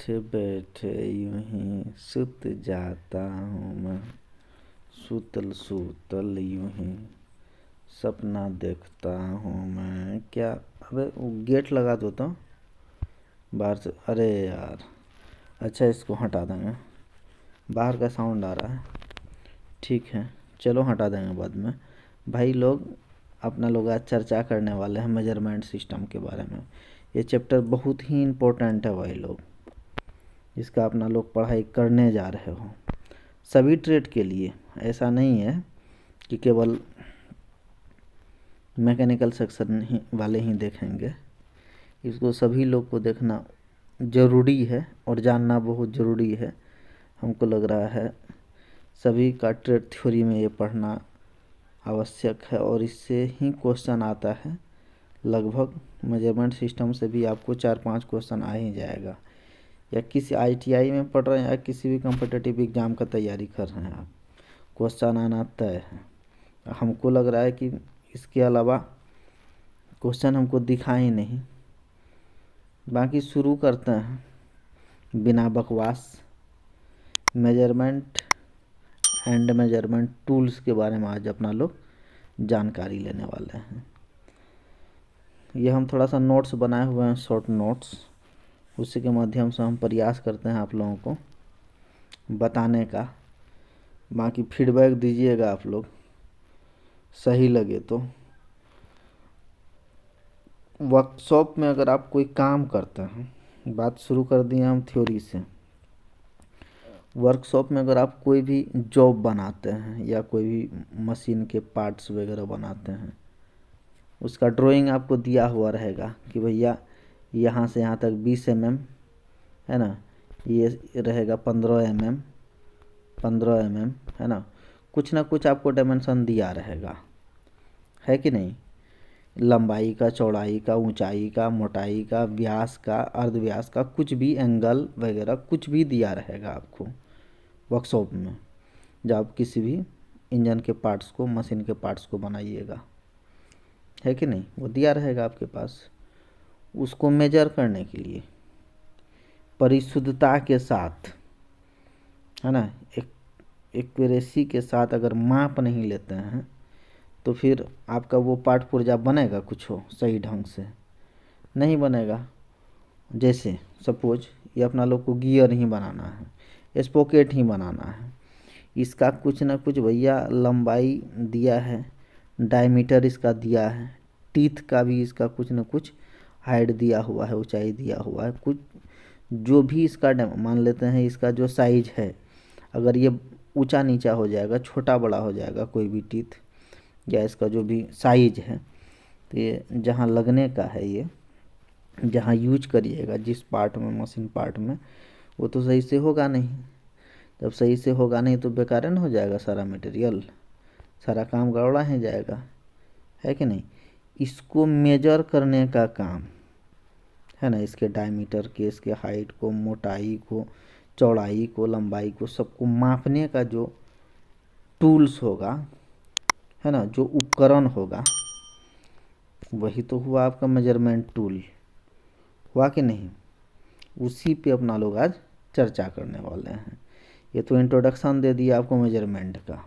बैठे बैठे यूं ही सुत जाता हूँ मैं, सूतल सूतल यूं ही सपना देखता हूँ मैं। क्या अबे वो गेट लगा दो तो बाहर से। अरे यार, अच्छा इसको हटा देंगे, बाहर का साउंड आ रहा है। ठीक है चलो हटा देंगे बाद में। भाई लोग अपना लोग आज चर्चा करने वाले हैं मेजरमेंट सिस्टम के बारे में। ये चैप्टर बहुत ही इम्पोर्टेंट है भाई लोग, इसका अपना लोग पढ़ाई करने जा रहे हो सभी ट्रेड के लिए। ऐसा नहीं है कि केवल मैकेनिकल सेक्शन ही वाले ही देखेंगे, इसको सभी लोग को देखना ज़रूरी है और जानना बहुत ज़रूरी है। हमको लग रहा है सभी का ट्रेड थ्योरी में ये पढ़ना आवश्यक है और इससे ही क्वेश्चन आता है। लगभग मेजरमेंट सिस्टम से भी आपको 4-5 क्वेश्चन आ ही जाएगा। या किसी आईटीआई में पढ़ रहे हैं या किसी भी कॉम्पिटिटिव एग्ज़ाम का तैयारी कर रहे हैं आप, क्वेश्चन आना तय है। हमको लग रहा है कि इसके अलावा क्वेश्चन हमको दिखा ही नहीं। बाकी शुरू करते हैं बिना बकवास। मेजरमेंट एंड मेजरमेंट टूल्स के बारे में आज अपना लोग जानकारी लेने वाले हैं। ये हम थोड़ा सा नोट्स बनाए हुए हैं, शॉर्ट नोट्स, उसी के माध्यम से हम प्रयास करते हैं आप लोगों को बताने का। बाकी फीडबैक दीजिएगा आप लोग, सही लगे तो। वर्कशॉप में अगर आप कोई काम करते हैं, बात शुरू कर दिए हम थ्योरी से। वर्कशॉप में अगर आप कोई भी जॉब बनाते हैं या कोई भी मशीन के पार्ट्स वगैरह बनाते हैं, उसका ड्राइंग आपको दिया हुआ रहेगा कि भैया यहाँ से यहाँ तक 20 mm है ना, ये रहेगा 15 mm, 15 mm है ना। कुछ ना कुछ आपको डायमेंशन दिया रहेगा, है कि नहीं। लंबाई का, चौड़ाई का, ऊंचाई का, मोटाई का, व्यास का, अर्धव्यास का, कुछ भी एंगल वगैरह कुछ भी दिया रहेगा आपको वर्कशॉप में, जब आप किसी भी इंजन के पार्ट्स को, मशीन के पार्ट्स को बनाइएगा, है कि नहीं। वो दिया रहेगा आपके पास। उसको मेजर करने के लिए परिशुद्धता के साथ, है ना, एक्यूरेसी के साथ अगर माप नहीं लेते हैं तो फिर आपका वो पार्ट पुर्जा बनेगा कुछ हो सही ढंग से नहीं बनेगा। जैसे सपोज ये अपना लोग को गियर ही बनाना है, स्पोकेट ही बनाना है, इसका कुछ ना कुछ भैया लंबाई दिया है, डायमीटर इसका दिया है, टीथ का भी इसका कुछ ना कुछ हाइट दिया हुआ है, ऊंचाई दिया हुआ है, कुछ जो भी इसका मान लेते हैं इसका जो साइज है, अगर ये ऊंचा नीचा हो जाएगा, छोटा बड़ा हो जाएगा कोई भी टीथ, या इसका जो भी साइज है, तो ये जहाँ लगने का है, ये जहाँ यूज करिएगा जिस पार्ट में, मशीन पार्ट में, वो तो सही से होगा नहीं। जब सही से होगा नहीं तो बेकार न हो जाएगा सारा मटेरियल, सारा काम गड़बड़ा ही जाएगा, है कि नहीं। इसको मेजर करने का काम है ना, इसके डायमीटर के, इसके हाइट को, मोटाई को, चौड़ाई को, लंबाई को, सबको मापने का जो टूल्स होगा, है ना, जो उपकरण होगा, वही तो हुआ आपका मेजरमेंट टूल, हुआ कि नहीं। उसी पे अपना लोग आज चर्चा करने वाले हैं। ये तो इंट्रोडक्शन दे दिया आपको मेजरमेंट का।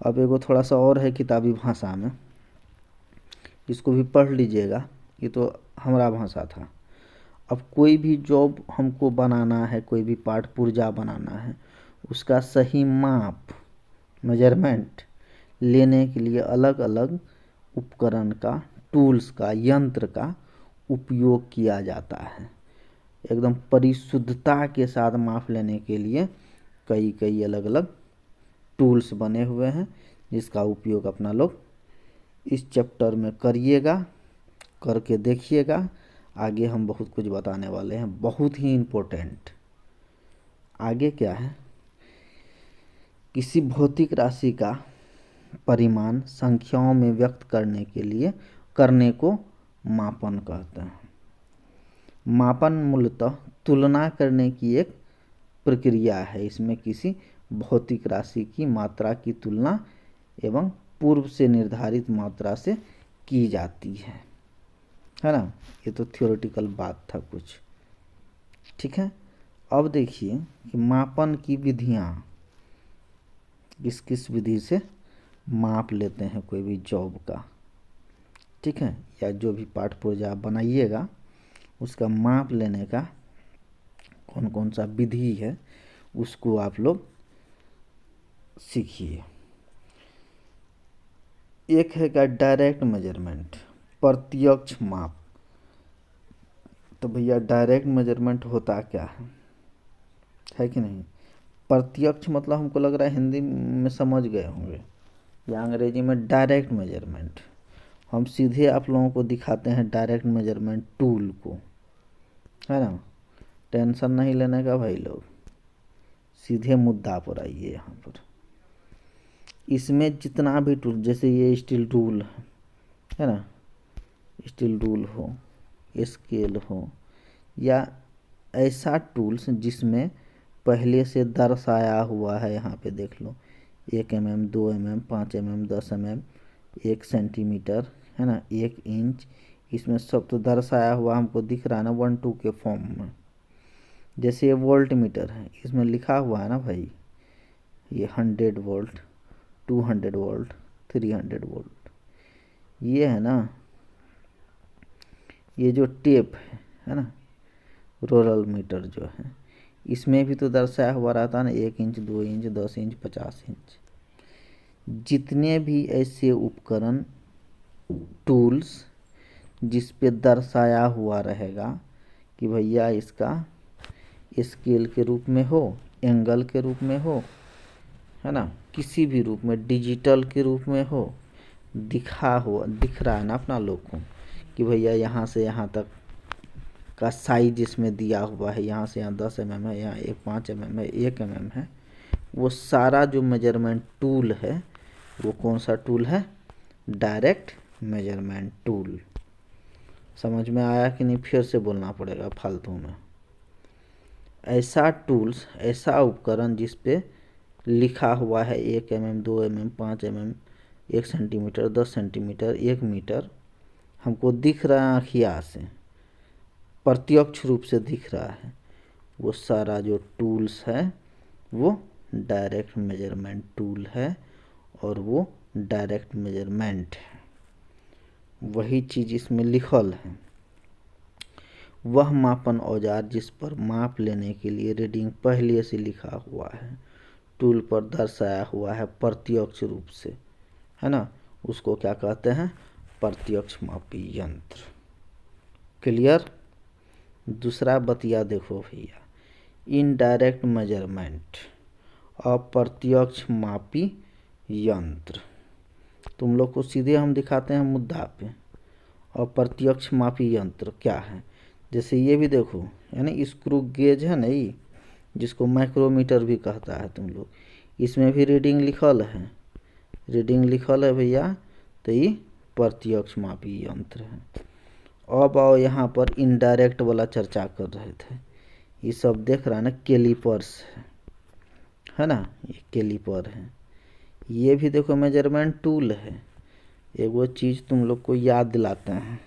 अब एगो थोड़ा सा और है किताबी भाषा में, इसको भी पढ़ लीजिएगा, ये तो हमारा भाषा था। अब कोई भी जॉब हमको बनाना है, कोई भी पार्ट पुर्जा बनाना है, उसका सही माप, मेजरमेंट लेने के लिए अलग अलग उपकरण का, टूल्स का, यंत्र का उपयोग किया जाता है। एकदम परिशुद्धता के साथ माप लेने के लिए कई कई अलग अलग टूल्स बने हुए हैं, जिसका उपयोग अपना लोग इस चैप्टर में करिएगा, करके देखिएगा। आगे हम बहुत कुछ बताने वाले हैं, बहुत ही इम्पोर्टेंट। आगे क्या है, किसी भौतिक राशि का परिमाण संख्याओं में व्यक्त करने के लिए करने को मापन कहते हैं। मापन मूलतः तुलना करने की एक प्रक्रिया है। इसमें किसी भौतिक राशि की मात्रा की तुलना एवं पूर्व से निर्धारित मात्रा से की जाती है ना। ये तो थ्योरेटिकल बात था कुछ, ठीक है। अब देखिए कि मापन की विधियाँ, किस किस विधि से माप लेते हैं कोई भी जॉब का, ठीक है, या जो भी पाठ पुर्जा आप बनाइएगा उसका माप लेने का कौन कौन सा विधि है उसको आप लोग सीखिए। एक है क्या, डायरेक्ट मेजरमेंट, प्रत्यक्ष माप। तो भैया डायरेक्ट मेजरमेंट होता क्या है कि नहीं। प्रत्यक्ष मतलब हमको लग रहा है हिंदी में समझ गए होंगे, या अंग्रेजी में डायरेक्ट मेजरमेंट। हम सीधे आप लोगों को दिखाते हैं डायरेक्ट मेजरमेंट टूल को, है ना। टेंशन नहीं लेने का भाई लोग, सीधे मुद्दा पर आइए। यहाँ पर इसमें जितना भी टूल, जैसे ये स्टील टूल है ना, स्टील टूल हो, स्केल हो, या ऐसा टूल्स जिसमें पहले से दर्शाया हुआ है, यहाँ पे देख लो 1 mm, 2 mm, 5 mm, 10 mm, 1 centimetre, है ना, 1 इंच, इसमें सब तो दर्शाया हुआ हमको दिख रहा है ना 1 2 के फॉर्म में। जैसे ये वोल्ट मीटर है, इसमें लिखा हुआ है ना भाई, ये 100 वोल्ट, 200 वोल्ट, 300 वोल्ट, ये है ना। ये जो टेप है ना, रोलर मीटर जो है, इसमें भी तो दर्शाया हुआ रहता है ना 1 इंच, 2 इंच, 10 इंच, 50 इंच। जितने भी ऐसे उपकरण, टूल्स जिस पे दर्शाया हुआ रहेगा कि भैया इसका स्केल के रूप में हो, एंगल के रूप में हो, है ना, किसी भी रूप में, डिजिटल के रूप में हो, दिख रहा है ना अपना लोग को कि भैया यहाँ से यहाँ तक का साइज इसमें दिया हुआ है, यहाँ से यहाँ 10 mm है, यहाँ 5 mm है, 1 mm है। वो सारा जो मेजरमेंट टूल है वो कौन सा टूल है, डायरेक्ट मेजरमेंट टूल। समझ में आया कि नहीं, फिर से बोलना पड़ेगा फालतू में। ऐसा टूल्स, ऐसा उपकरण जिस पे लिखा हुआ है 1 mm, 2 mm, 5 mm, 1 centimetre, 10 centimetre, 1 metre, हमको दिख रहा है आँखिया से, प्रत्यक्ष रूप से दिख रहा है, वो सारा जो टूल्स है वो डायरेक्ट मेजरमेंट टूल है, और वो डायरेक्ट मेजरमेंट है। वही चीज़ इसमें लिखल है। वह मापन औजार जिस पर माप लेने के लिए रीडिंग पहले से लिखा हुआ है, टूल पर दर्शाया हुआ है प्रत्यक्ष रूप से, है ना, उसको क्या कहते हैं, प्रत्यक्ष मापी यंत्र। क्लियर। दूसरा बतिया देखो भैया, इनडायरेक्ट मेजरमेंट, अप्रत्यक्ष मापी यंत्र। तुम लोग को सीधे हम दिखाते हैं मुद्दा पे, अप्रत्यक्ष मापी यंत्र क्या है। जैसे ये भी देखो, यानी स्क्रू गेज है ना, ये जिसको माइक्रोमीटर भी कहता है तुम लोग, इसमें भी रीडिंग लिखल है, रीडिंग लिखल है भैया, तो ये प्रत्यक्ष मापी यंत्र है। अब आओ यहाँ पर इनडायरेक्ट वाला चर्चा कर रहे थे, ये सब देख रहा है ना, कैलिपर्स है ना, ये कैलिपर है, ये भी देखो मेजरमेंट टूल है। एक वो चीज़ तुम लोग को याद दिलाते हैं,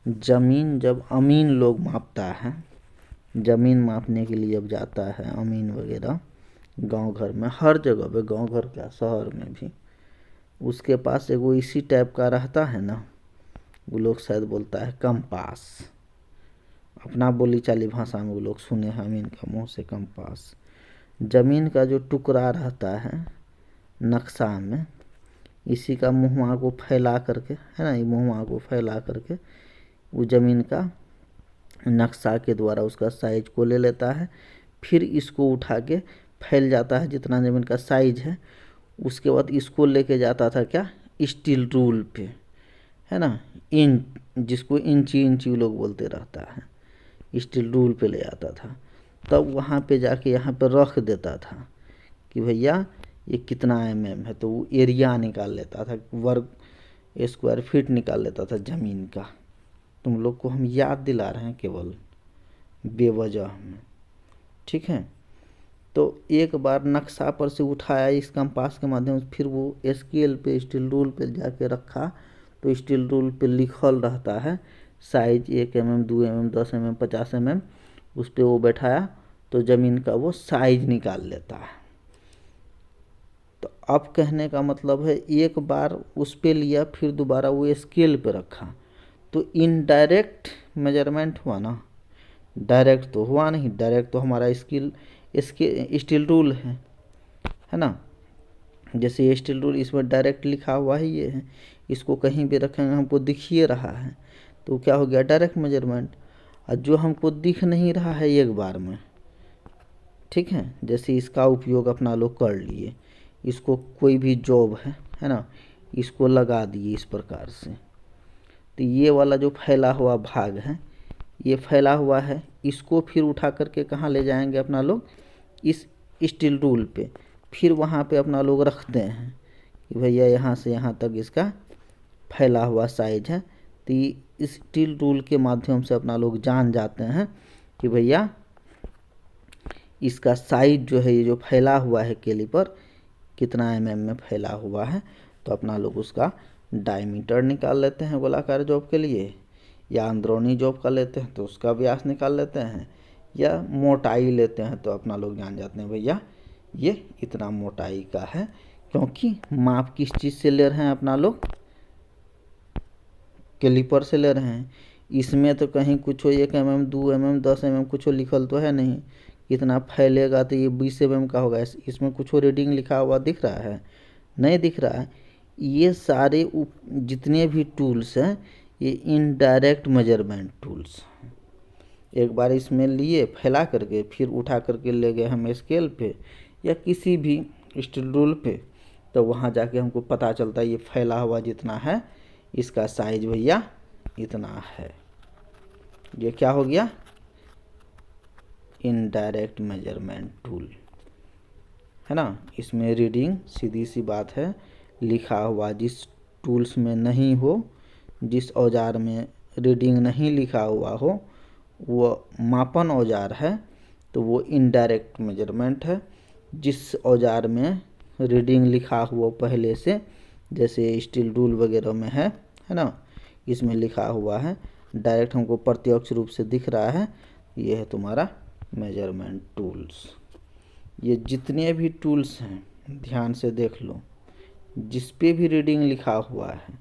ज़मीन जब अमीन लोग मापता है, ज़मीन मापने के लिए जब जाता है अमीन वगैरह गांव घर में, हर जगह पे, गांव घर क्या शहर में भी, उसके पास एक वो इसी टाइप का रहता है ना, वो लोग शायद बोलता है कंपास, अपना बोली चाली भाषा में वो लोग सुने हैं अमीन का मुँह से कंपास। ज़मीन का जो टुकड़ा रहता है नक्शा में, इसी का मुँहवा को फैला करके, है ना, ये मुँहवा को फैला करके वो ज़मीन का नक्शा के द्वारा उसका साइज को ले लेता है, फिर इसको उठा के फैल जाता है जितना ज़मीन का साइज है। उसके बाद इसको लेके जाता था क्या, स्टील रूल पे, है ना, जिसको इंची लोग बोलते रहता है, स्टील रूल पे ले आता था। तब वहाँ पे जाके यहाँ पे रख देता था कि भैया ये कितना mm है, तो वो एरिया निकाल लेता था, वर्ग स्क्वायर फीट निकाल लेता था ज़मीन का। तुम लोग को हम याद दिला रहे हैं केवल बेवजह में, ठीक है। तो एक बार नक्शा पर से उठाया इस कंपास के माध्यम से, फिर वो स्केल पे, स्टील रूल पे जाके रखा, तो स्टील रूल पे लिखल रहता है size 1 mm, 2 mm, 10 mm, 50 mm, उस पर वो बैठाया, तो ज़मीन का वो साइज निकाल लेता है। तो अब कहने का मतलब है एक बार उस पे लिया फिर दोबारा वो स्केल पे रखा, तो इनडायरेक्ट मेजरमेंट हुआ ना, डायरेक्ट तो हुआ नहीं। डायरेक्ट तो हमारा स्टील रूल है ना। जैसे ये स्टील रूल इसमें डायरेक्ट लिखा हुआ है, ये है, इसको कहीं भी रखेंगे हमको दिख ही रहा है, तो क्या हो गया डायरेक्ट मेजरमेंट। और जो हमको दिख नहीं रहा है एक बार में, ठीक है, जैसे इसका उपयोग अपना लोग कर लिए, इसको कोई भी जॉब है ना, इसको लगा दिए इस प्रकार से, तो ये वाला जो फैला हुआ भाग है, ये फैला हुआ है, इसको फिर उठा करके कहाँ ले जाएंगे अपना लोग, इस स्टील रूल पे, फिर वहाँ पे अपना लोग रखते हैं कि भैया यहाँ से यहाँ तक इसका फैला हुआ साइज है। तो इस स्टील रूल के माध्यम से अपना लोग जान जाते हैं कि भैया इसका साइज जो है, ये जो फैला हुआ है कैलिपर कितना mm में फैला हुआ है, तो अपना लोग उसका डायमीटर निकाल लेते हैं गोलाकार जॉब के लिए, या अंदरूनी जॉब का लेते हैं तो उसका व्यास निकाल लेते हैं, या मोटाई लेते हैं तो अपना लोग जान जाते हैं भैया ये इतना मोटाई का है। क्योंकि माप किस चीज़ से ले रहे हैं अपना लोग, कैलिपर से ले रहे हैं। इसमें तो कहीं कुछ 1 mm 2 mm 10 mm कुछ लिखल तो है नहीं, कितना फैलेगा तो ये 20 mm का होगा, इसमें कुछ रीडिंग लिखा हुआ दिख रहा है, नहीं दिख रहा है। ये सारे जितने भी टूल्स हैं ये इनडायरेक्ट मेजरमेंट टूल्स। एक बार इसमें लिए फैला करके फिर उठा करके ले गए हम स्केल पे या किसी भी स्टील रूल पे, तो वहाँ जाके हमको पता चलता है ये फैला हुआ जितना है इसका साइज भैया इतना है। ये क्या हो गया, इनडायरेक्ट मेजरमेंट टूल है ना। इसमें रीडिंग सीधी सी बात है लिखा हुआ, जिस टूल्स में नहीं हो, जिस औजार में रीडिंग नहीं लिखा हुआ हो वो मापन औजार है, तो वो इनडायरेक्ट मेजरमेंट है। जिस औजार में रीडिंग लिखा हुआ पहले से, जैसे स्टील रूल वगैरह में है ना, इसमें लिखा हुआ है, डायरेक्ट हमको प्रत्यक्ष रूप से दिख रहा है, ये है तुम्हारा मेजरमेंट टूल्स। ये जितने भी टूल्स हैं ध्यान से देख लो, जिस पे भी रीडिंग लिखा हुआ है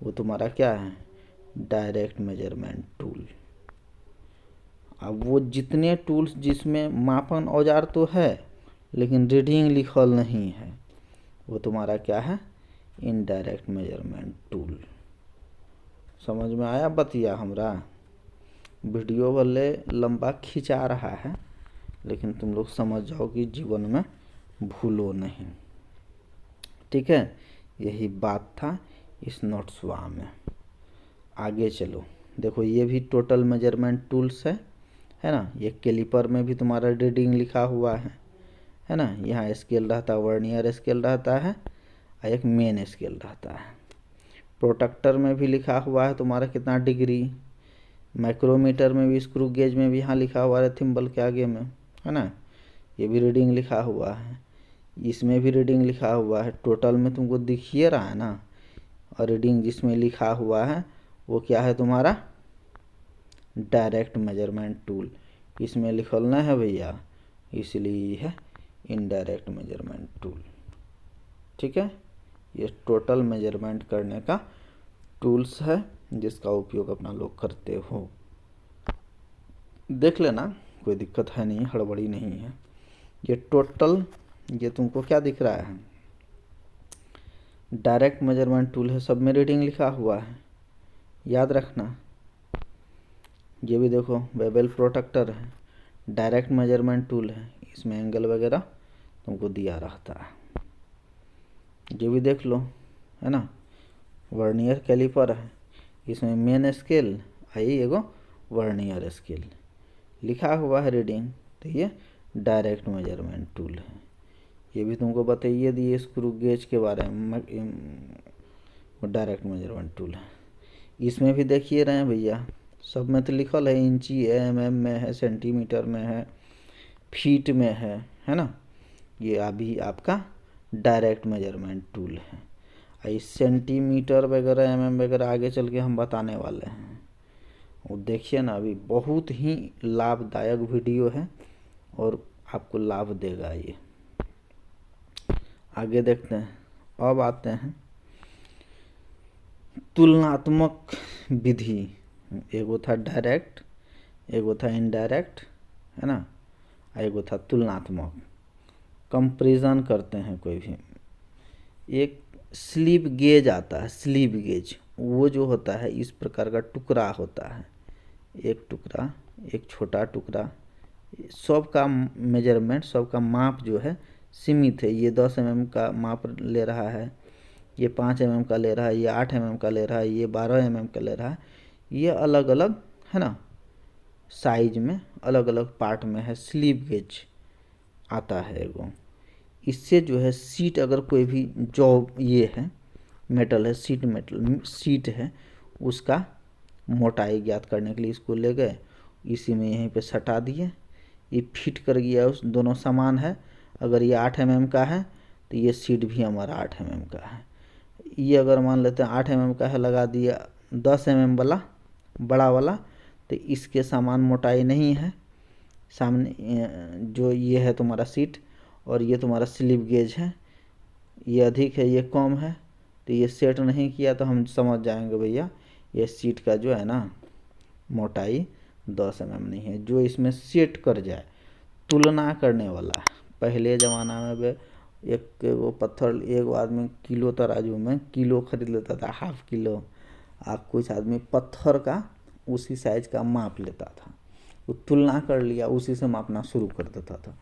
वो तुम्हारा क्या है, डायरेक्ट मेजरमेंट टूल। अब वो जितने टूल्स जिसमें मापन औजार तो है लेकिन रीडिंग लिखल नहीं है, वो तुम्हारा क्या है, इनडायरेक्ट मेजरमेंट टूल। समझ में आया बतिया हमरा। वीडियो भले लंबा खिंचा रहा है लेकिन तुम लोग समझ जाओ कि जीवन में भूलो नहीं, ठीक है। यही बात था इस नोट्सवा में। आगे चलो, देखो ये भी टोटल मेजरमेंट टूल्स है ना। ये कैलिपर में भी तुम्हारा रीडिंग लिखा हुआ है ना। यहाँ स्केल रहता है, वर्नियर स्केल रहता है और एक मेन स्केल रहता है। प्रोट्रैक्टर में भी लिखा हुआ है तुम्हारा कितना डिग्री, माइक्रोमीटर में भी, स्क्रू गेज में भी यहाँ लिखा हुआ है थिम्बल के आगे में, है ना। ये भी रीडिंग लिखा हुआ है, इसमें भी रीडिंग लिखा हुआ है। टोटल में तुमको दिखिए रहा है ना। और रीडिंग जिसमें लिखा हुआ है वो क्या है तुम्हारा, डायरेक्ट मेजरमेंट टूल। इसमें लिखल ना है भैया, इसलिए है इनडायरेक्ट मेजरमेंट टूल, ठीक है। ये टोटल मेजरमेंट करने का टूल्स है जिसका उपयोग अपना लोग करते हो। देख लेना, कोई दिक्कत है नहीं, हड़बड़ी नहीं है। ये टोटल, ये तुमको क्या दिख रहा है, डायरेक्ट मेजरमेंट टूल है, सब में रीडिंग लिखा हुआ है, याद रखना। ये भी देखो बेबल प्रोट्रैक्टर है, डायरेक्ट मेजरमेंट टूल है, इसमें एंगल वगैरह तुमको दिया रहता है। ये भी देख लो, है ना। वर्नियर कैलिपर है, इसमें मेन स्केल आई एगो वर्नियर स्केल लिखा हुआ है रीडिंग, तो ये डायरेक्ट मेजरमेंट टूल है। ये भी तुमको बताइए दिए स्क्रू गेज के बारे में, डायरेक्ट मेजरमेंट टूल है। इसमें भी देखिए रहे हैं भैया, सब में तो लिखल है, इंची है, mm में है, सेंटीमीटर में है, फीट में है ना। ये अभी आपका डायरेक्ट मेजरमेंट टूल है। इस सेंटीमीटर वगैरह mm वगैरह आगे चल के हम बताने वाले हैं। वो देखिए ना, अभी बहुत ही लाभदायक वीडियो है और आपको लाभ देगा ये। आगे देखते हैं। अब आते हैं तुलनात्मक विधि। एगो था डायरेक्ट, एगो था इनडायरेक्ट, है ना, एगो था तुलनात्मक। कंपैरिजन करते हैं कोई भी। एक स्लिप गेज आता है, स्लिप गेज, वो जो होता है इस प्रकार का टुकड़ा होता है, एक टुकड़ा, एक छोटा टुकड़ा। सबका मेजरमेंट, सबका माप जो है सीमित है। ये 10 mm का माप ले रहा है, ये 5 mm का ले रहा है, ये 8 mm का ले रहा है, ये 12 mm का ले रहा है। ये अलग अलग है ना, साइज में अलग अलग पार्ट में है। स्लिप गेज आता है एगो। इससे जो है सीट, अगर कोई भी जो ये है मेटल है, सीट मेटल सीट है, उसका मोटाई ज्ञात करने के लिए इसको ले गए, इसी में यहीं पे सटा दिए, ये फिट कर गया। उस दोनों समान है। अगर ये 8 mm का है तो ये सीट भी हमारा 8 mm का है। ये अगर मान लेते हैं 8 mm का है, लगा दिया 10 mm वाला बड़ा वाला, तो इसके समान मोटाई नहीं है। सामने जो ये है तुम्हारा सीट और ये तुम्हारा स्लिप गेज है, ये अधिक है, ये कम है, तो ये सेट नहीं किया तो हम समझ जाएंगे भैया ये सीट का जो है ना मोटाई 10 mm नहीं है। जो इसमें सेट कर जाए, तुलना करने वाला। पहले ज़माना में वे एक वो पत्थर, एक आदमी किलो तराजू में किलो खरीद लेता था, हाफ किलो। आप कुछ आदमी पत्थर का उसी साइज का माप लेता था, वो तुलना कर लिया, उसी से मापना शुरू कर देता था।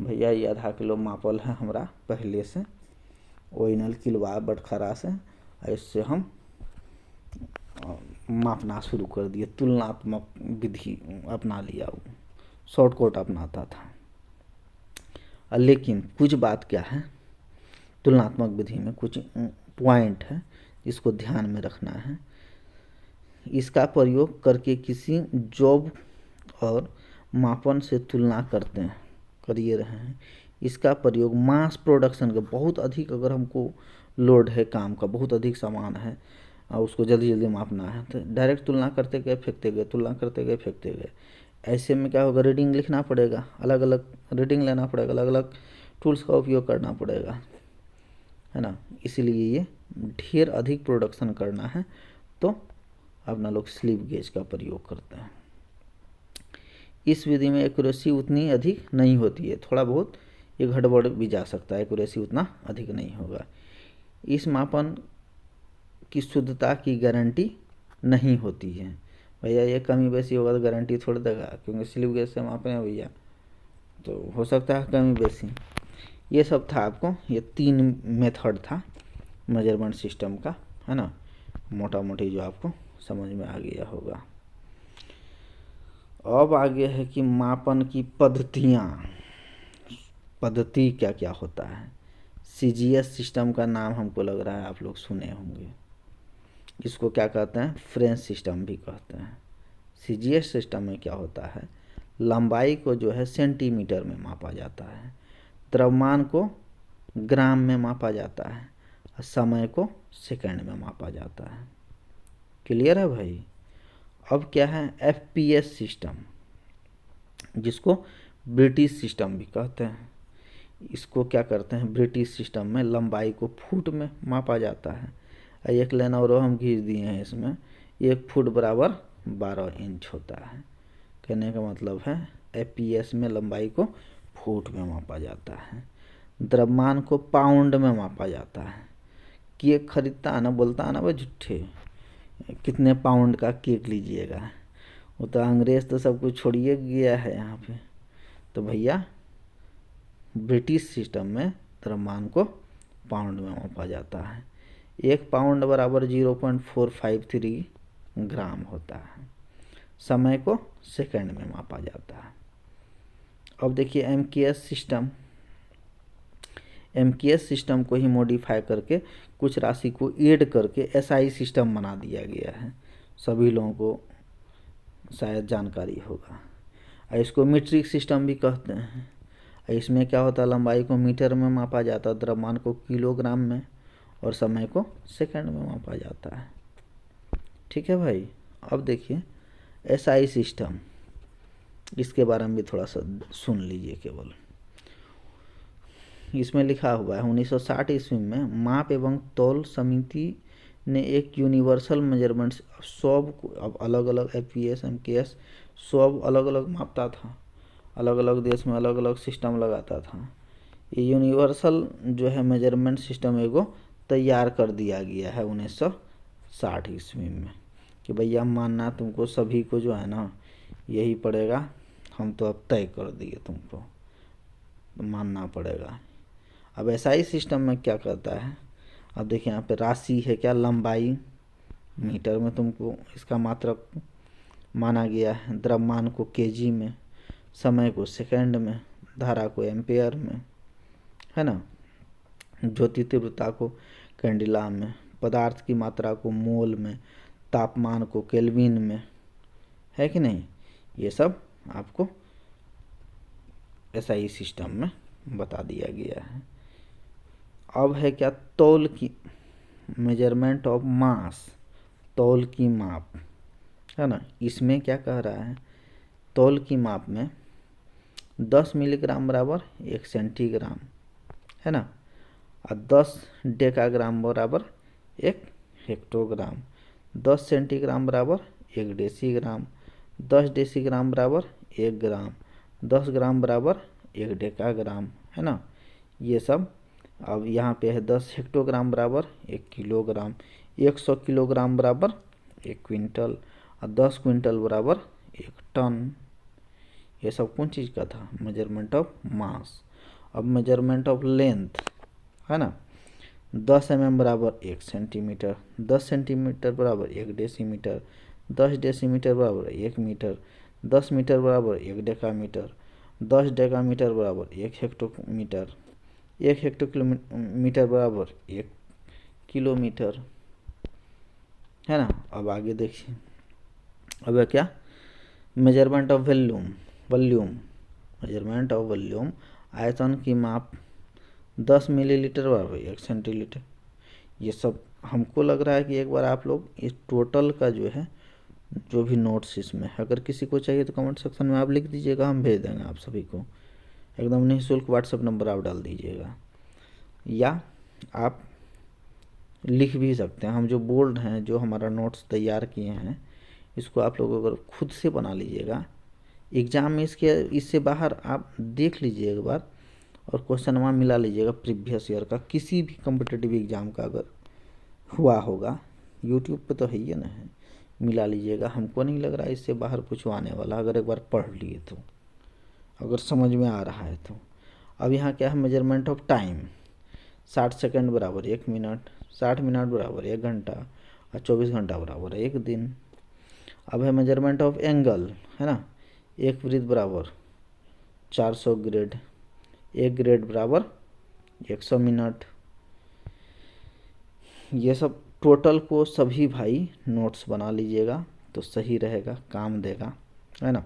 भैया ये आधा किलो मापल है हमरा पहले से, ओरिजिनल किलवा बटखरा से, इससे हम मापना शुरू कर दिए। तुलनात्मक विधि अपना लिया, वो शॉर्टकट अपनाता था। लेकिन कुछ बात क्या है, तुलनात्मक विधि में कुछ पॉइंट है जिसको ध्यान में रखना है। इसका प्रयोग करके किसी जॉब और मापन से तुलना करते हैं, करिए रहे हैं। इसका प्रयोग मास प्रोडक्शन के, बहुत अधिक अगर हमको लोड है काम का, बहुत अधिक सामान है और उसको जल्दी जल्दी मापना है, तो डायरेक्ट तुलना करते गए फेंकते गए, तुलना करते गए फेंकते गए। ऐसे में क्या होगा, रीडिंग लिखना पड़ेगा, अलग अलग रीडिंग लेना पड़ेगा, अलग अलग टूल्स का उपयोग करना पड़ेगा, है ना। इसीलिए ये ढेर अधिक प्रोडक्शन करना है तो अपना लोग स्लिप गेज का प्रयोग करते हैं। इस विधि में एक्यूरेसी उतनी अधिक नहीं होती है, थोड़ा बहुत ये गड़बड़ भी जा सकता है, एक्यूरेसी उतना अधिक नहीं होगा। इस मापन की शुद्धता की गारंटी नहीं होती है। भैया ये कमी बेसी होगा तो गारंटी थोड़ी देगा, क्योंकि स्लिप गेज से मापे हैं भैया, तो हो सकता है कमी बेसी। ये सब था आपको, ये 3 मेथड था मेजरमेंट सिस्टम का, है ना, मोटा मोटी जो आपको समझ में आ गया होगा। अब आगे है कि मापन की पद्धतियाँ, पद्धति क्या क्या होता है। सीजीएस सिस्टम का नाम हमको लग रहा है आप लोग सुने होंगे। इसको क्या कहते हैं, फ्रेंच सिस्टम भी कहते हैं। सीजीएस सिस्टम में क्या होता है, लंबाई को जो है सेंटीमीटर में मापा जाता है, द्रव्यमान को ग्राम में मापा जाता है और समय को सेकंड में मापा जाता है। क्लियर है भाई। अब क्या है, एफपीएस सिस्टम, जिसको ब्रिटिश सिस्टम भी कहते हैं। इसको क्या करते हैं, ब्रिटिश सिस्टम में लंबाई को फुट में मापा जाता है। एक लाइन और हम खींच दिए हैं इसमें, 1 फुट बराबर 12 इंच होता है। कहने का मतलब है एफपीएस में लंबाई को फुट में मापा जाता है, द्रव्यमान को पाउंड में मापा जाता है। केक खरीदता है ना, बोलता है ना भाई झूठे, कितने पाउंड का केक लीजिएगा, वो तो अंग्रेज़ तो सब कुछ छोड़िए गया है यहाँ पे। तो भैया ब्रिटिश सिस्टम में द्रव्यमान को पाउंड में मापा जाता है। 1 पाउंड बराबर 0.453 ग्राम होता है। समय को सेकंड में मापा जाता है। अब देखिए एमकेएस सिस्टम को ही मॉडिफाई करके कुछ राशि को ऐड करके एसआई सिस्टम बना दिया गया है। सभी लोगों को शायद जानकारी होगा। इसको मीट्रिक सिस्टम भी कहते हैं। इसमें क्या होता है, लंबाई को मीटर में मापा जाता है, द्रव्यमान को किलोग्राम में और समय को सेकंड में मापा जाता है। ठीक है भाई। अब देखिए एसआई सिस्टम, इसके बारे में भी थोड़ा सा सुन लीजिए केवल। इसमें लिखा हुआ है 1960 ईस्वी में माप एवं तौल समिति ने एक यूनिवर्सल मेजरमेंट, सब अब अलग अलग FPS MKS सब अलग अलग मापता था, अलग अलग देश में अलग अलग सिस्टम लगाता था। ये यूनिवर्सल जो है मेजरमेंट सिस्टम एगो तैयार कर दिया गया है 1960 ईस्वी में कि भैया मानना तुमको सभी को जो है ना यही पड़ेगा, हम तो अब तय कर दिए तुमको तो मानना पड़ेगा। अब SI सिस्टम में क्या करता है, अब देखिए यहाँ पे राशि है क्या, लंबाई मीटर में तुमको इसका मात्रक माना गया है, द्रव्यमान को केजी में, समय को सेकंड में, धारा को एम्पेयर में, है ना, ज्योति तीव्रता को कैंडिला में, पदार्थ की मात्रा को मोल में, तापमान को केल्विन में, है कि नहीं। ये सब आपको SI सिस्टम में बता दिया गया है। अब है क्या, तौल की मेजरमेंट ऑफ मास, तौल की माप, है ना। इसमें क्या कह रहा है, तौल की माप में 10 मिलीग्राम बराबर 1 सेंटीग्राम, है ना, और 10 डेकाग्राम बराबर 1 हेक्टोग्राम, 10 सेंटीग्राम बराबर 1 डेसीग्राम, 10 डेसीग्राम बराबर 1 ग्राम, 10 ग्राम बराबर 1 डेकाग्राम, है ना। ये सब अब यहाँ पे है 10 हेक्टोग्राम बराबर 1 किलोग्राम, 100 किलोग्राम बराबर 1 क्विंटल, और 10 क्विंटल बराबर 1 टन। ये सब कौन चीज़ का था, मेजरमेंट ऑफ मास। अब मेजरमेंट ऑफ लेंथ, है ना, 10 mm बराबर 1 सेंटीमीटर, 10 सेंटीमीटर बराबर 1 डेसीमीटर, 10 डेसीमीटर बराबर 1 मीटर, 10 मीटर बराबर 1 डेकामीटर, 10 डेकामीटर बराबर 1 हेक्टोमीटर, 1 हेक्टोमीटर बराबर 1 किलोमीटर, है ना। अब आगे देखिए, अब है क्या, measurement of volume, volume measurement of volume, आयतन की माप 10 मिलीलीटर बराबर 1 सेंटीलीटर। ये सब हमको लग रहा है कि एक बार आप लोग इस टोटल का जो है जो भी नोट्स इसमें, अगर किसी को चाहिए तो कमेंट सेक्शन में आप लिख दीजिएगा, हम भेज देंगे आप सभी को, एकदम निःशुल्क व्हाट्सएप नंबर आप डाल दीजिएगा, या आप लिख भी सकते हैं। हम जो बोल्ड हैं, जो हमारा नोट्स तैयार किए हैं, इसको आप लोग अगर खुद से बना लीजिएगा, एग्ज़ाम में इससे बाहर आप देख लीजिए एक बार, और क्वेश्चन वहाँ मिला लीजिएगा प्रीवियस ईयर का, किसी भी कम्पिटिटिव एग्ज़ाम का अगर हुआ होगा, यूट्यूब पे तो है ही ना, है, मिला लीजिएगा। हमको नहीं लग रहा है इससे बाहर कुछ आने वाला, अगर एक बार पढ़ लिए तो, अगर समझ में आ रहा है तो। अब यहाँ क्या है, मेजरमेंट ऑफ टाइम, 60 सेकंड बराबर 1 मिनट, 60 मिनट बराबर 1 घंटा, और 24 घंटा बराबर 1 दिन। अब है मेजरमेंट ऑफ एंगल, है ना, 1 वृत्त बराबर 400 ग्रेड, 1 ग्रेड बराबर 100 मिनट। ये सब टोटल को सभी भाई नोट्स बना लीजिएगा तो सही रहेगा, काम देगा, है ना।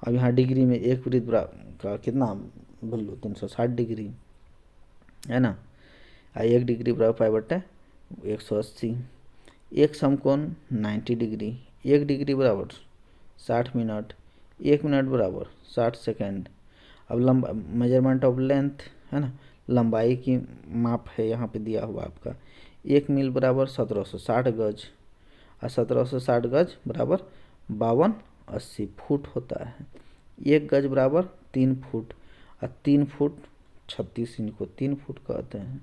अब यहाँ डिग्री में 1 वृत्त का कितना वैल्यू, 360 डिग्री, है ना, 1 डिग्री बराबर 5/180, 1 समकोण 90 डिग्री, 1 डिग्री बराबर 60 मिनट, 1 मिनट बराबर 60 सेकेंड। अब लंबा मेजरमेंट ऑफ लेंथ, है ना, लंबाई की माप है यहाँ पे दिया हुआ आपका, 1 मील बराबर 1760 गज, और 1760 गज बराबर 5280 फुट होता है। 1 गज बराबर 3 फुट, और 3 फुट 36 इंच को 3 फुट कहते हैं।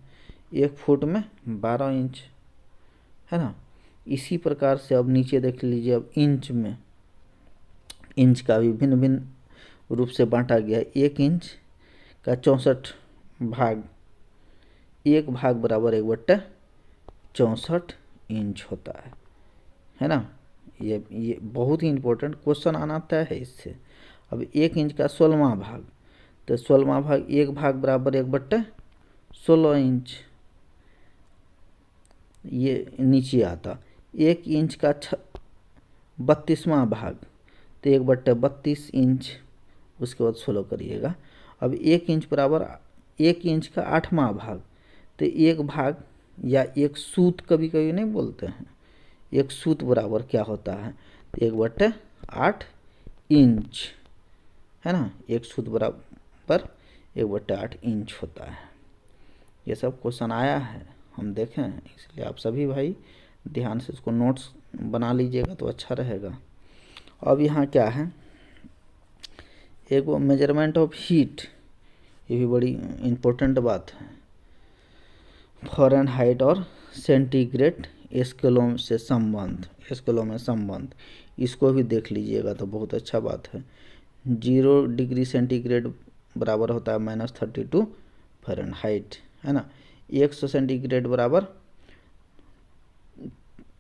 1 फुट में 12 इंच, है ना। इसी प्रकार से अब नीचे देख लीजिए, अब इंच में, इंच का भी भिन्न भिन्न रूप से बांटा गया है। 1 इंच का 64 भाग, 1 भाग बराबर 1/64 इंच होता है ना। ये बहुत ही इम्पोर्टेंट क्वेश्चन आना तय है इससे। अब 1 इंच का 16वां भाग, तो 16वां भाग, 1 भाग बराबर 1/16 इंच, ये नीचे आता। 1 इंच का 32वां भाग, तो 1/32 इंच, उसके बाद 16 करिएगा। अब 1 इंच बराबर 1 इंच का 8वां भाग, तो 1 भाग या 1 सूत कभी कभी नहीं बोलते हैं, 1 सूत बराबर क्या होता है, 1/8 इंच, है ना, 1 सूत्र बराबर 1/8 इंच होता है। ये सब क्वेश्चन आया है, हम देखें हैं, इसलिए आप सभी भाई ध्यान से इसको नोट्स बना लीजिएगा तो अच्छा रहेगा। अब यहाँ क्या है, एक वो मेजरमेंट ऑफ हीट, ये भी बड़ी इम्पोर्टेंट बात है। फ़ारेनहाइट और सेंटीग्रेड स्केलों से संबंध, स्केलों में संबंध, इसको भी देख लीजिएगा तो बहुत अच्छा बात है। 0 डिग्री सेंटीग्रेड बराबर होता है -32 फ़ारेनहाइट, है ना। 100 सेंटीग्रेड बराबर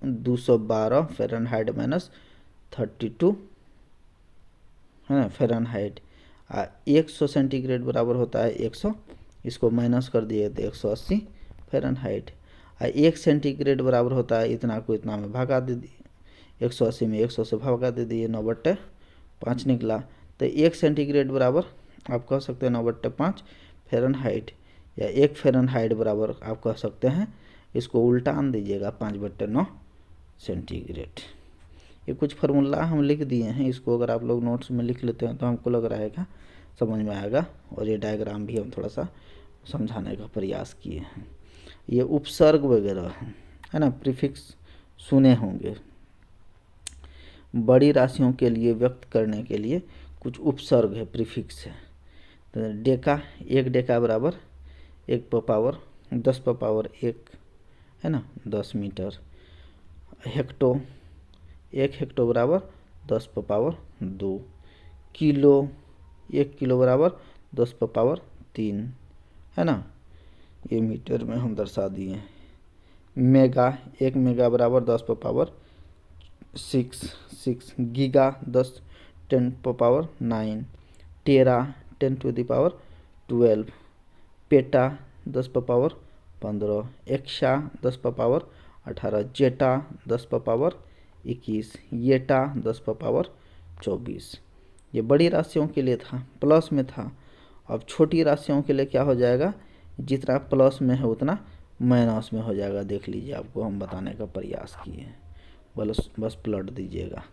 212 फ़ारेनहाइट -32, है ना, फ़ारेनहाइट। 100 सेंटीग्रेड बराबर होता है 100, इसको माइनस कर दिए तो 180 फ़ारेनहाइट। 1 सेंटीग्रेड बराबर होता है इतना को इतना में भागा दे दिए, 180 में 100 से भागा दे दिए, 9/5 निकला। तो 1 सेंटीग्रेड बराबर आप कह सकते हैं 9/5 फ़ारेनहाइट, या 1 फ़ारेनहाइट बराबर आप कह सकते हैं, इसको उल्टा आन दीजिएगा 5/9 सेंटीग्रेड। ये कुछ फार्मूला हम लिख दिए हैं, इसको अगर आप लोग नोट्स में लिख लेते हैं तो हमको लग रहा है कि समझ में आएगा। और ये डायग्राम भी हम थोड़ा सा समझाने का प्रयास किए हैं। ये उपसर्ग वगैरह है ना, प्रीफिक्स सुने होंगे। बड़ी राशियों के लिए व्यक्त करने के लिए कुछ उपसर्ग है, प्रीफिक्स है। तो डेका, 1 डेका बराबर 10^1 है ना, 10 मीटर। हेक्टो, 1 हेक्टो बराबर 10^2। किलो, 1 किलो बराबर 10^3, है ना, ये मीटर में हम दर्शा दिए हैं। मेगा, 1 मेगा बराबर 10^6। गीगा 10^9। टेरा 10^12। पेटा 10^15। एक्सा 10^18। जेटा 10^21। येटा 10^24। ये बड़ी राशियों के लिए था, प्लस में था। अब छोटी राशियों के लिए क्या हो जाएगा, जितना प्लस में है उतना माइनस में हो जाएगा। देख लीजिए, आपको हम बताने का प्रयास किए हैं, बस पलट दीजिएगा,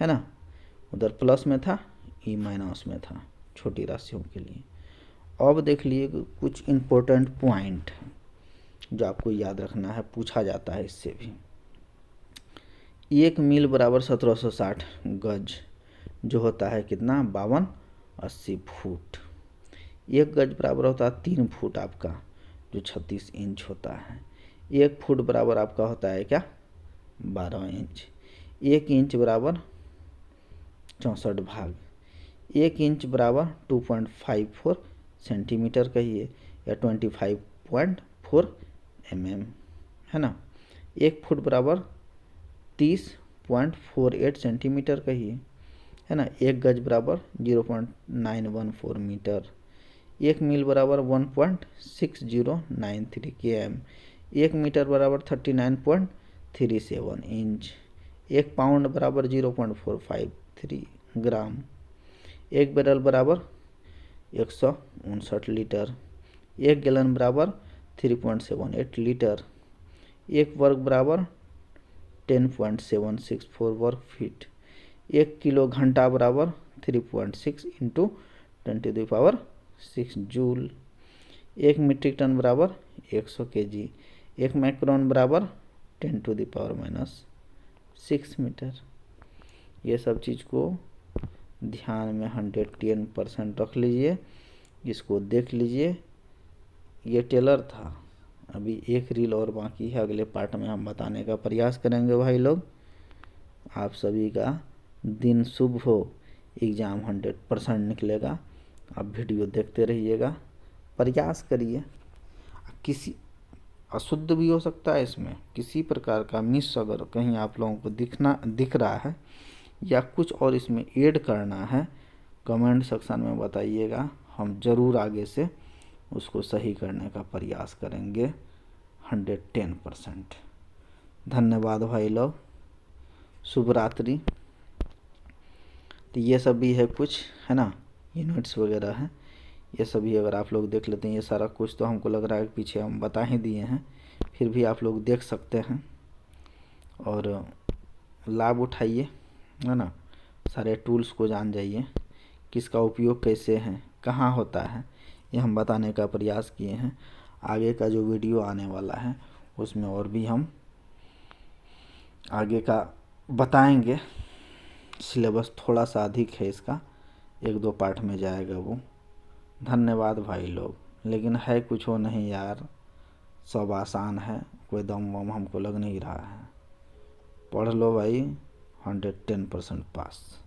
है ना। उधर प्लस में था, ये माइनस में था छोटी राशियों के लिए। अब देख लिए कुछ इम्पोर्टेंट पॉइंट जो आपको याद रखना है, पूछा जाता है इससे भी। 1 मील बराबर 1760 गज, जो होता है कितना, 52-80 फुट। 1 गज बराबर होता है 3 फुट आपका, जो 36 इंच होता है। 1 फुट बराबर आपका होता है क्या, 12 इंच। 1 इंच बराबर 64 भाग। 1 इंच बराबर 2.54 सेंटीमीटर कहिए, या 25.4 mm, है ना। 1 फुट बराबर 30.48 सेंटीमीटर कहिए, है ना। 1 गज बराबर 0.914 मीटर। 1 मील बराबर 1.6093 km। 1 मीटर बराबर 39.37 इंच। 1 पाउंड बराबर 0.453 ग्राम। 1 बैरल बराबर 159 लीटर। 1 गैलन बराबर 3.78 लीटर। 1 वर्ग बराबर 10.764 वर्ग फीट। 1 किलो घंटा बराबर 3.6 इंटू 10⁻⁶ जूल। 1 मीट्रिक टन बराबर 100 kg। 1 माइक्रोन बराबर 10⁻⁶ मीटर। ये सब चीज़ को ध्यान में 110% रख लीजिए, इसको देख लीजिए। ये टेलर था, अभी एक रील और बाकी है, अगले पार्ट में हम बताने का प्रयास करेंगे भाई लोग। आप सभी का दिन शुभ हो, एग्ज़ाम 100% निकलेगा। आप वीडियो देखते रहिएगा, प्रयास करिए। किसी अशुद्ध भी हो सकता है इसमें, किसी प्रकार का मिस अगर कहीं आप लोगों को दिख रहा है या कुछ और इसमें ऐड करना है, कमेंट सेक्शन में बताइएगा, हम ज़रूर आगे से उसको सही करने का प्रयास करेंगे 110%। धन्यवाद भाई लोग, शुभ रात्रि। तो ये सब भी है कुछ, है ना, यूनिट्स वगैरह हैं, ये सभी अगर आप लोग देख लेते हैं, ये सारा कुछ तो हमको लग रहा है कि पीछे हम बता ही दिए हैं, फिर भी आप लोग देख सकते हैं और लाभ उठाइए, है ना। सारे टूल्स को जान जाइए किसका उपयोग कैसे है, कहाँ होता है, ये हम बताने का प्रयास किए हैं। आगे का जो वीडियो आने वाला है उसमें और भी हम आगे का बताएंगे। सिलेबस थोड़ा सा अधिक है इसका, 1-2 पार्ट में जाएगा वो। धन्यवाद भाई लोग। लेकिन है कुछ हो नहीं यार, सब आसान है, कोई दम वम हमको लग नहीं रहा है। पढ़ लो भाई, 110% पास।